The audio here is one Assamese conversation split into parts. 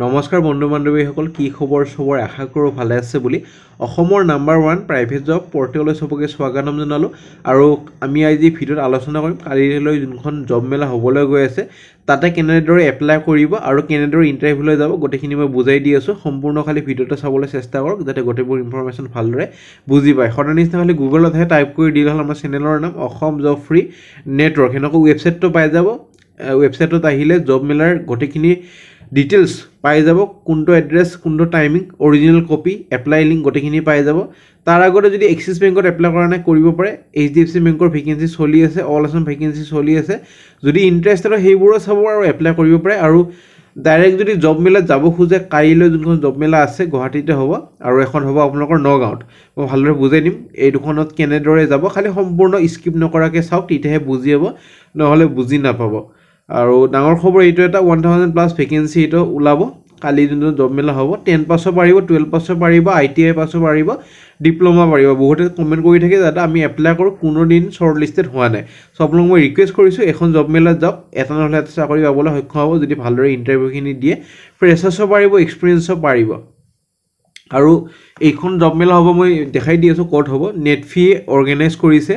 নমস্কাৰ বন্ধু বান্ধৱীসকল কি খবৰ সবৰ আশা কৰোঁ ভালে আছে বুলি অসমৰ নাম্বাৰ 1 প্ৰাইভেট জব পৰ্টেললৈ সবকে স্বাগতম জনালো আৰু আমি আজি ভিডিঅ'ত আলোচনা কৰিম কালিলৈ যোনখন জব মেলা হ'বলৈ গৈ আছে তাতে কেনেদৰে এপ্লাই কৰিব আৰু কেনেদৰে ইন্টাৰভিউলৈ যাব গোটেইখিনি মই বুজাই দি আছো সম্পূৰ্ণ খালি ভিডিঅ'টো চাবলৈ চেষ্টা কৰক যাতে গোটেইবোৰ ইনফৰমেশ্যন ভালদৰে বুজি পায় সদায় নিচিনা খালি গুগলতহে টাইপ কৰি দিলে হ'ল আমাৰ চেনেলৰ নাম অসম জব ফ্ৰী নেটৱৰ্ক এনেকৈ ৱেবছাইটটো পাই যাব ৱেবছাইটত আহিলে জব মেলাৰ গোটেইখিনি ডিটেইলছ পাই যাব কোনটো এড্ৰেছ কোনটো timing original copy apply link গোটেইখিনি পাই যাব তাৰ আগতে যদি এক্সিছ বেংকত এপ্লাই কৰা নাই কৰিব পাৰে এইচডিএফসি বেংকৰ ভেকেন্সি চলি আছে অল আসাম ভেকেন্সি চলি আছে যদি ইন্টাৰেষ্টেড সেইবোৰ চাব আৰু এপ্লাই কৰিব পাৰে আৰু ডাইৰেক্ট যদি জব মেলাত যাব খোজে কাইলৈ যোনখন জব মেলা আছে গুৱাহাটীতে হ'ব আৰু এখন হ'ব আপোনালোকৰ নগাঁৱত মই ভালদৰে বুজাই দিম এই দুখনত কেনেদৰে যাব খালি সম্পূৰ্ণ স্কিপ নকৰাকৈ চাওক তেতিয়াহে বুজি হ'ব নহ'লে বুজি নাপাব আৰু ডাঙৰ খবৰ এইটো এটা 1000 প্লাস ভেকেন্সি এটো ওলাব কালি যোনটো জব মেলা হ'ব 10 পাছৰ পাৰিব 12 পাছৰ পাৰিব আইটিআই পাছৰ পাৰিব ডিপ্লোমা পাৰিব বহুতে কমেন্ট কৰি থাকে যাতে আমি এপ্লাই কৰো কোনো দিন শৰ্ট লিস্টেড হোৱা নাই সো আপোনাক মই ৰিকুৱেষ্ট কৰিছো এখন জব মেলাত যাওক এটা নহলে এটা চাকৰি পাবলৈ সক্ষম হ'ব যদি ভালদৰে ইন্টাৰভিউখিনি দিয়ে ফ্ৰেছাৰ্ছৰ পাৰিব এক্সপেৰিয়েন্সৰ পাৰিব আৰু এইখন জব মেলা হ'ব মই দেখাই দি আছো ক'ত হ'ব নেটফি অৰ্গানাইজ কৰিছে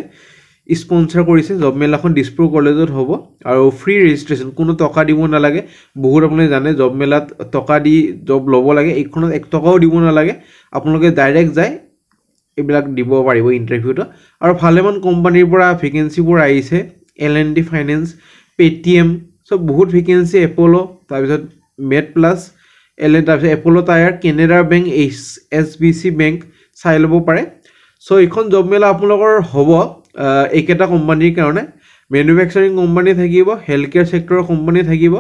স্পন্সৰ কৰিছে জব মেলাখন দিছপুৰ কলেজত হ'ব আৰু ফ্ৰী ৰেজিষ্ট্ৰেচন কোনো টকা দিব নালাগে বহুত আপুনি জানে জব মেলাত টকা দি জব ল'ব লাগে এইখনত 1 টকাও দিব নালাগে আপোনালোকে ডাইৰেক্ট যায় এইবিলাক দিব পাৰিব ইন্টাৰভিউটো আৰু ভালেমান কোম্পানীৰ পৰা ভেকেন্সিবোৰ আহিছে এলএনডি ফাইনান্স পেটিএম সব বহুত ভেকেন্সি এপোলো তাৰপিছত মেড প্লাস এলএন তাৰপিছত Apollo tyre Canara bank HSBC bank চাই ল'ব পাৰে সো এইখন জব মেলা আপোনালোকৰ হ'ব একেটা কোম্পানীৰ কাৰণে ম্যানুফ্যাকচাৰিং কোম্পানী থাকিব হেলথ কেয়াৰ সেক্টৰৰ কোম্পানী থাকিব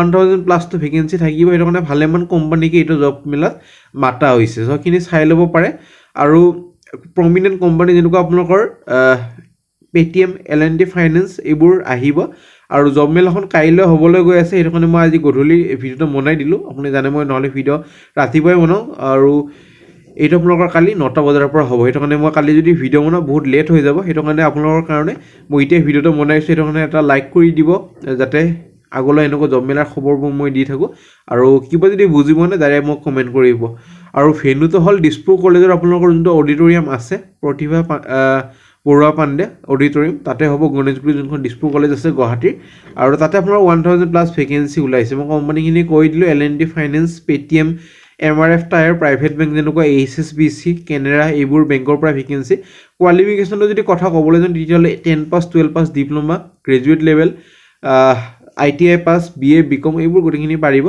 1000 প্লাস তো ভেকেন্সি থাকিব এটো কাৰণে ভালেমান কোম্পানীকে এটো জব মেলাত মাতা হৈছে সো কিনি চাই ল'ব পাৰে আৰু প্ৰমিনেন্ট কোম্পানী যেনেকুৱা আপোনালোকৰ পেটিএম এলএনডি ফাইনান্স এইবোৰ আহিব আৰু জব মেলাখন কাইলৈ হ'বলৈ গৈ আছে এটো কাৰণে মই আজি গধূলি ভিডিওটো বনাই দিলো আপুনি জানে মই নহলে ভিডিও ৰাতিপুৱাই বনাও আৰু এইটো আপোনালোকৰ কালি 9টা বজাৰ পৰা হ'ব এটো কাৰণে মই কালি যদি ভিডিও বনাও বহুত লেট হৈ যাব এটো কাৰণে আপোনালোকৰ কাৰণে মই ইতে ভিডিওটো বনাইছো এটো কাৰণে এটা লাইক কৰি দিব যাতে আগলৈ এনেকৈ জব মেলাৰ খবৰবোৰ মই দি থাকো আৰু কিবা যদি বুজিব না ডাইৰেক্ট মোক কমেন্ট কৰিব আৰু ভেন্যুটো হল দিছপুৰ কলেজৰ আপোনালোকৰ যোনটো অডিটৰিয়াম আছে প্ৰতিভা বৰুৱা পাণ্ডে অডিটৰিয়াম তাতে হ'ব গণেশগুৰি যোনখন দিছপুৰ কলেজ আছে গুৱাহাটী আৰু তাতে আপোনাৰ 1000 প্লাস ভেকেন্সি ওলাইছে মই কোম্পানীখিনি কৈ দিলো L and T finance Paytm MRF tyre private bank যেনেকুৱা এইচএসবিসি কেনেডা এইবোৰ বেংকৰ পৰা ভেকেন্সি কোৱালিফিকেশনটো যদি কথা ক'বলৈ যাওঁ তেতিয়ালে 10 pass 12 pass diploma graduate level ITI pass BA BCom এইবোৰ গোটেইখিনি পাৰিব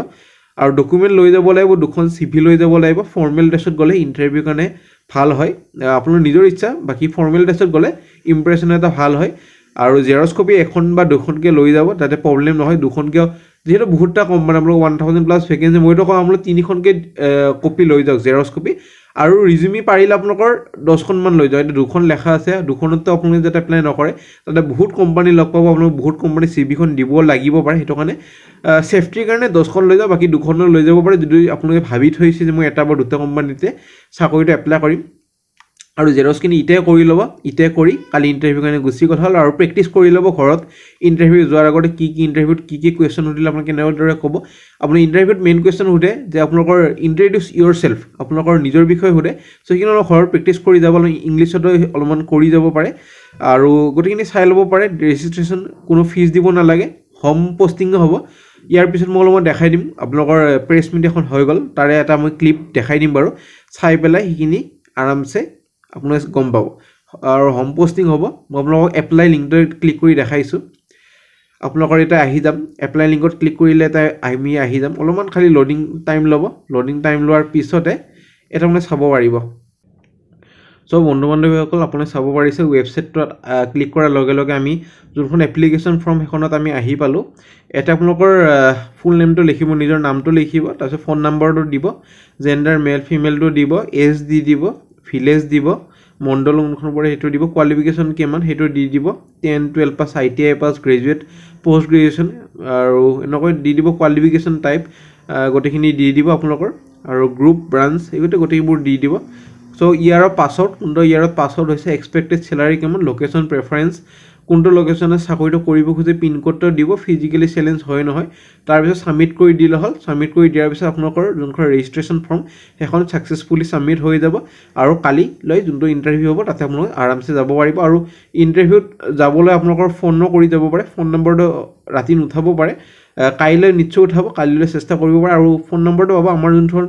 আৰু ডকুমেন্ট লৈ যাব লাগিব দুখন সিভি লৈ যাব লাগিব ফৰ্মেল ড্ৰেছত গলে ইন্টাৰভিউ কাৰণে ভাল হয় আপোনাৰ নিজৰ ইচ্ছা বাকি ফৰ্মেল ড্ৰেছত গলে ইমপ্ৰেছন এটা ভাল হয় আৰু জেৰক্স কপি এখন বা দুখনকে লৈ যাব তাতে প্ৰবলেম নহয় দুখনকে যেহেতু বহুতটা কোম্পানী আমরা 1000 প্লাস ভেকেন্সি মইতো কম আমরা 3খনকে কপি লৈ যাওক জেৰক্স কপি আৰু ৰিজিউমি পাৰিলে আপোনালোকৰ 10খন মান লৈ যাওক এটা দুখন লেখা আছে দুখনতে আপোনালোকে যেটা এপ্লাই নকৰে তাতে বহুত কোম্পানী লগ পাব আপোনালোক বহুত কোম্পানী সিভিখন দিব লাগিব পাৰে হেতু কাৰণে সেফটিৰ কাৰণে 10খন লৈ যাওক বাকি দুখন লৈ যাব পাৰে যদি আপোনালোকে ভাবি থৈছে যে মই এটা বা দুটা কোম্পানীতে চাকৰিটো এপ্লাই কৰিম আৰু জেৰক্স কিনি ইতে কৰি লব ইতে কৰি কালি ইন্টাৰভিউ কাৰণে গুছি কথা হল আৰু প্ৰেক্টিস কৰি লব ঘৰত ইন্টাৰভিউ যোৱাৰ আগতে কি ইন্টাৰভিউত কি কোৱেশ্চন উঠিলে আপোনাক কেনেদৰে ক'ব আপুনি ইন্টাৰভিউত মেইন কোৱেশ্চন উঠে যে আপোনালোকৰ ইন্ট্ৰোডিউস ইয়োৰসেল্ফ আপোনালোকৰ নিজৰ বিষয় উঠে সো কিনো ঘৰত প্ৰেক্টিস কৰি যাব ইংলিশতো অলপমান কৰি যাব পাৰে আৰু গোটেইখিনি চাই ল'ব পাৰে ৰেজিষ্ট্ৰেচন কোনো ফিজ দিব নালাগে হোম পোষ্টিং হ'ব ইয়াৰ পিছত মই অলপমান দেখাই দিম আপোনালোকৰ প্ৰেছ মিট এখন হৈ গল তাৰে এটা মই ক্লিপ দেখাই দিম বাৰু চাই পেলাই হিখিনি আৰামছে আপোনাক গম পাব আৰু হোম পোষ্টিং হ'ব মই আপোনালোকক এপ্লাই লিংকটো ক্লিক কৰি দেখাইছো আপোনালোকৰ এটা আহি যাম এপ্লাই লিংকত ক্লিক কৰিলে এটা আমি আহি যাম অলপমান খালি লোডিং টাইম ল'ব লোডিং টাইম লোৱাৰ পিছতে এটা মানে চাব পাৰিব সো বন্ধু বান্ধৱীসকল আপুনি চাব পাৰিছে ৱেবছাইটত ক্লিক কৰাৰ লগে লগে আমি যোনখন এপ্লিকেশন ফৰ্ম হেখনত আমি আহি পালো এটা আপোনালোকৰ ফুল নেমটো লিখিব নিজৰ নামটো লিখিব তাৰপিছত ফোন নম্বৰটো দিব জেন্ডাৰ মেল ফিমেলটো দিব এজ দি দিব ভিলেজ দিব মণ্ডল কোনখন পৰে হেতু দিব কোৱালিফিকেশন কিমান হেতু দি দিব 10 12 pass ITI pass graduate post graduation আৰু এনেকৈ দি দিব কোৱালিফিকেশন টাইপ গোটেইখিনি দি দিব আপোনালোকৰ আৰু গ্ৰুপ ব্ৰাঞ্চ এইটো গোটেইবোৰ দি দিব সো ইয়াৰৰ পাছত কোনটো ইয়াৰত পাছত হৈছে এক্সপেক্টেড স্যালাৰি কিমান লোকেশন প্ৰেফাৰেন্স কোনটো লোকেশ্যনত চাকৰিটো কৰিব খোজে পিনক'ডটো দিব ফিজিকেলি চেলেঞ্জ হয় নহয় তাৰপিছত ছাবমিট কৰি দিলে হ'ল ছাবমিট কৰি দিয়াৰ পিছত আপোনালোকৰ যোনখন ৰেজিষ্ট্ৰেশ্যন ফৰ্ম সেইখন ছাকচেছফুলি ছাবমিট হৈ যাব আৰু কালিলৈ যোনটো ইণ্টাৰভিউ হ'ব তাতে আপোনালোকে আৰামছে যাব পাৰিব আৰু ইণ্টাৰভিউত যাবলৈ আপোনালোকৰ ফোনো কৰি যাব পাৰে ফোন নম্বৰটো ৰাতি নুঠাব পাৰে কাইলৈ নিশ্চয় উঠাব কালিলৈ চেষ্টা কৰিব পাৰে আৰু ফোন নম্বৰটো পাব আমাৰ যোনখন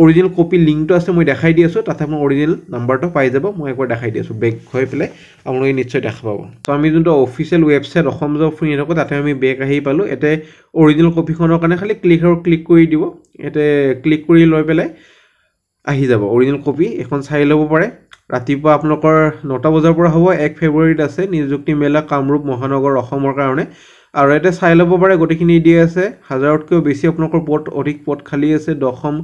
অৰিজিনেল কপি লিংকটো আছে মই দেখাই দি আছোঁ তাতে আপোনাৰ অৰিজিনেল নাম্বাৰটো পাই যাব মই একবাৰ দেখাই দি আছোঁ বেক হৈ পেলাই আপোনালোকে নিশ্চয় দেখা পাব তো আমি যোনটো অফিচিয়েল ৱেবছাইট অসম জব শুনি থাকোঁ তাতে আমি বেক আহি পালোঁ ইয়াতে অৰিজিনেল কপিখনৰ কাৰণে খালি ক্লিক কৰি দিব ইয়াতে ক্লিক কৰি লৈ পেলাই আহি যাব অৰিজিনেল কপি এখন চাই ল'ব পাৰে ৰাতিপুৱা আপোনালোকৰ 9টা বজাৰ পৰা হ'ব 1 ফেব্ৰুৱাৰীত আছে নিযুক্তি মেলা কামৰূপ মহানগৰ অসমৰ কাৰণে আৰু ইয়াতে চাই ল'ব পাৰে গোটেইখিনি দিয়া আছে 1000তকৈও বেছি আপোনালোকৰ পদ অধিক পদ খালী আছে দশম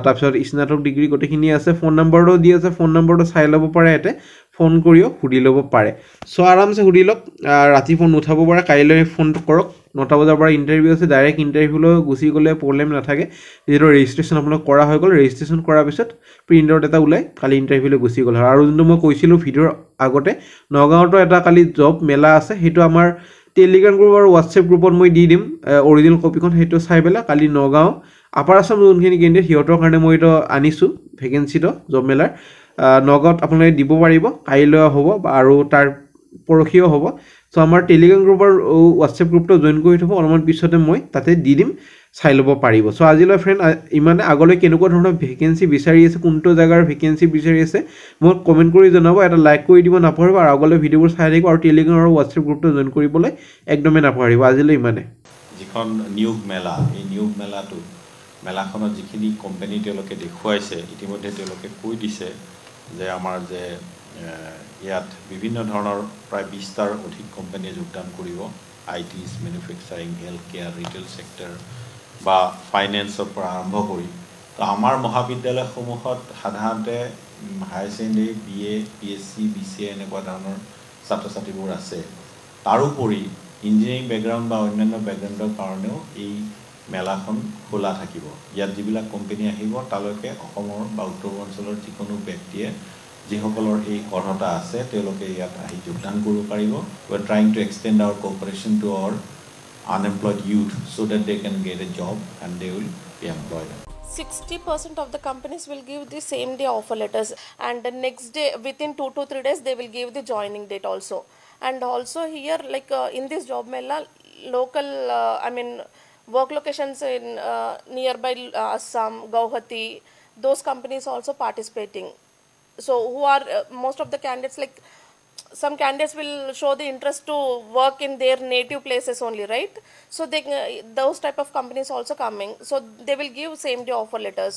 তাৰপিছত স্নাতক ডিগ্ৰী গোটেইখিনি আছে ফোন নম্বৰটো দি আছে ফোন নম্বৰটো চাই ল'ব পাৰে ইয়াতে ফোন কৰিও সুধি ল'ব পাৰে চ' আৰামছে সুধি লওক ৰাতি ফোন নুঠাব পাৰে কাইলৈ ফোন কৰক 9টা বজাৰ পৰা ইণ্টাৰভিউ আছে ডাইৰেক্ট ইণ্টাৰভিউলৈ গুচি গ'লে প্ৰব্লেম নাথাকে যিহেতু ৰেজিষ্ট্ৰেশ্যন আপোনালোক কৰা হৈ গ'ল ৰেজিষ্ট্ৰেশ্যন কৰাৰ পিছত প্ৰিণ্ট আউট এটা ওলাই কালি ইণ্টাৰভিউলৈ গুচি গ'ল আৰু যোনটো মই কৈছিলোঁ ভিডিঅ'ৰ আগতে নগাঁৱতো এটা কালি জব মেলা আছে সেইটো আমাৰ টেলিগ্ৰাম গ্ৰুপ আৰু হোৱাটছএপ গ্ৰুপত মই দি দিম অৰিজিনেল কপিখন সেইটো চাই পেলাই কালি নগাঁও আপাৰ আছাম যোনখিনি কেন্দ্ৰীয় সিহঁতৰ কাৰণে মই এইটো আনিছোঁ ভেকেঞ্চিটো জব মেলাৰ নগাঁৱত আপোনালোকে দিব পাৰিব কাইলৈ হ'ব আৰু তাৰ পৰহিও হ'ব চ' আমাৰ টেলিগ্ৰাম গ্ৰুপ আৰু হোৱাটছএপ গ্ৰুপটো জইন কৰি থ'ব অলপমান পিছতে মই তাতে দি দিম চাই ল'ব পাৰিব চ' আজিলৈ ফ্ৰেণ্ড ইমানে আগলৈ কেনেকুৱা ধৰণৰ ভেকেঞ্চি বিচাৰি আছে কোনটো জেগাৰ ভেকেঞ্চি বিচাৰি আছে মোক কমেণ্ট কৰি জনাব এটা লাইক কৰি দিব নাপাহৰিব আৰু আগলৈ ভিডিঅ'বোৰ চাই থাকিব আৰু টেলিগ্ৰাম আৰু হোৱাটছএপ গ্ৰুপটো জইন কৰিবলৈ একদমেই নাপাহৰিব আজিলৈ ইমানে যিখন নিয়োগ মেলা এই নিয়োগ মেলাটো মেলাখনত যিখিনি কোম্পানী তেওঁলোকে দেখুৱাইছে ইতিমধ্যে তেওঁলোকে কৈ দিছে যে আমাৰ যে ইয়াত বিভিন্ন ধৰণৰ প্ৰায় 20টাৰ অধিক কোম্পানীয়ে যোগদান কৰিব আইটিছ manufacturing health care retail sector বা ফাইনেন্সৰ পৰা আৰম্ভ কৰি তো আমাৰ মহাবিদ্যালয়সমূহত সাধাৰণতে higher secondary BA PSc BCA এনেকুৱা ধৰণৰ ছাত্ৰ ছাত্ৰীবোৰ আছে তাৰোপৰি ইঞ্জিনিয়াৰিং বেকগ্ৰাউণ্ড বা অন্যান্য বেকগ্ৰাউণ্ডৰ কাৰণেও এই মেলাখন খোলা থাকিব ইয়াত যিবিলাক কোম্পানী আহিব তালৈকে অসমৰ বা উত্তৰ পূৰ্বাঞ্চলৰ যিকোনো ব্যক্তিয়ে যিসকলৰ এই অৰ্হতা আছে তেওঁলোকে ইয়াত আহি যোগদান কৰিব পাৰিব we are trying to extend our cooperation to our unemployed youth so that they can get a job and they will be employed 60% of the companies will give the same day offer letters and the next day within 2 to 3 days they will give the joining date also and also here like in this job mela local work locations in nearby Assam, Guwahati, those companies also participating. So who are most of the candidates like some candidates will show the interest to work in their native places only, right? So they those type of companies also coming. So they will give same day offer letters.